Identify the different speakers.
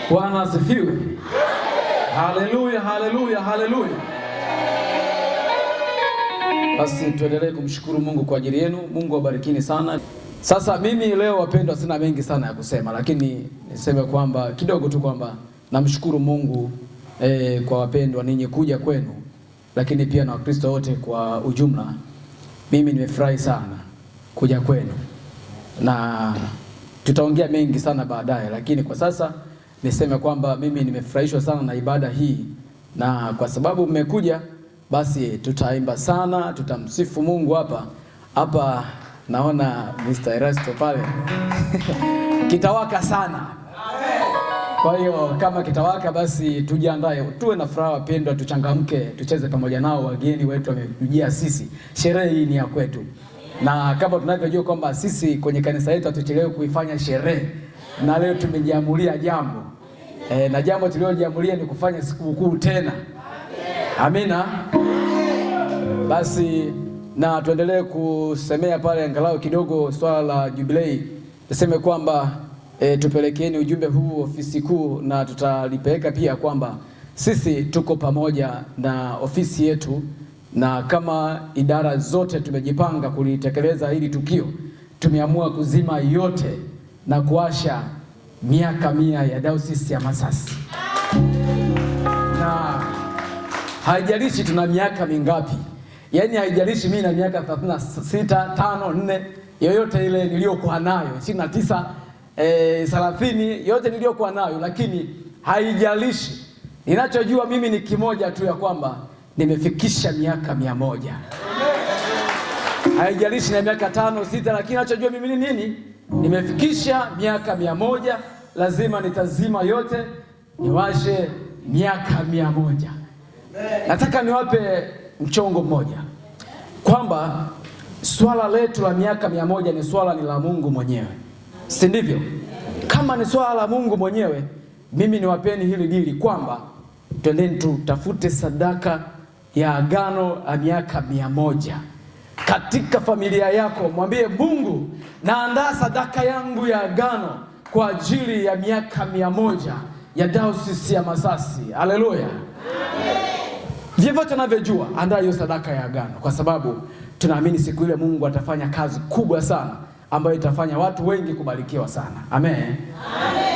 Speaker 1: Bwana asifiwe. Haleluya, haleluya, haleluya. Basi tuendelee kumshukuru Mungu kwa ajili yenu. Mungu awabarikini sana. Sasa mimi leo wapendwa, sina mengi sana ya kusema, lakini niseme kwamba kidogo tu kwamba namshukuru Mungu kwa wapendwa ninyi kuja kwenu, lakini pia na Wakristo wote kwa ujumla. Mimi nimefurahi sana kuja kwenu, na tutaongea mengi sana baadaye, lakini kwa sasa niseme kwamba mimi nimefurahishwa sana na ibada hii, na kwa sababu mmekuja basi tutaimba sana, tutamsifu Mungu hapa. Naona Mr. Erasto pale kitawaka sana. Kwa hiyo kama kitawaka basi tujiandae, tuwe na furaha wapendwa, tuchangamke, tucheze pamoja nao. Wageni wetu wamekujia sisi, sherehe hii ni ya kwetu. Na kama tunavyojua kwamba sisi kwenye kanisa letu hatuchelewe kuifanya sherehe, na leo tumejiamulia jambo na jambo tuliojiamulia ni kufanya sikukuu tena. Amina. Basi na tuendelee kusemea pale angalau kidogo swala la jubilei. Tuseme kwamba tupelekeeni ujumbe huu ofisi kuu, na tutalipeleka pia kwamba sisi tuko pamoja na ofisi yetu, na kama idara zote tumejipanga kulitekeleza hili tukio. Tumeamua kuzima yote na kuasha miaka 100 ya Dayosisi ya Masasi. Na haijalishi tuna miaka mingapi, yaani haijalishi mimi na miaka 36, 5, 4, yoyote ile niliyokuwa nayo 29, 30, yote niliyokuwa nayo, lakini haijalishi. Ninachojua mimi ni kimoja tu, ya kwamba nimefikisha miaka 100. Haijalishi na miaka 5, 6, lakini ninachojua mimi ni nini? Nimefikisha miaka 100. Lazima nitazima yote, niwashe miaka 100. Nataka niwape mchongo mmoja kwamba swala letu la miaka 100 ni swala ni la Mungu mwenyewe, si ndivyo? Kama ni swala la Mungu mwenyewe, mimi niwapeni hili dili kwamba twendeni tutafute sadaka ya agano la miaka 100 katika familia yako. Mwambie Mungu, naandaa sadaka yangu ya agano kwa ajili ya miaka 100 ya Dayosisi ya Masasi. Haleluya. Vyovyote tunavyojua, andaa hiyo sadaka ya agano, kwa sababu tunaamini siku ile Mungu atafanya kazi kubwa sana ambayo itafanya watu wengi kubarikiwa sana. Amen.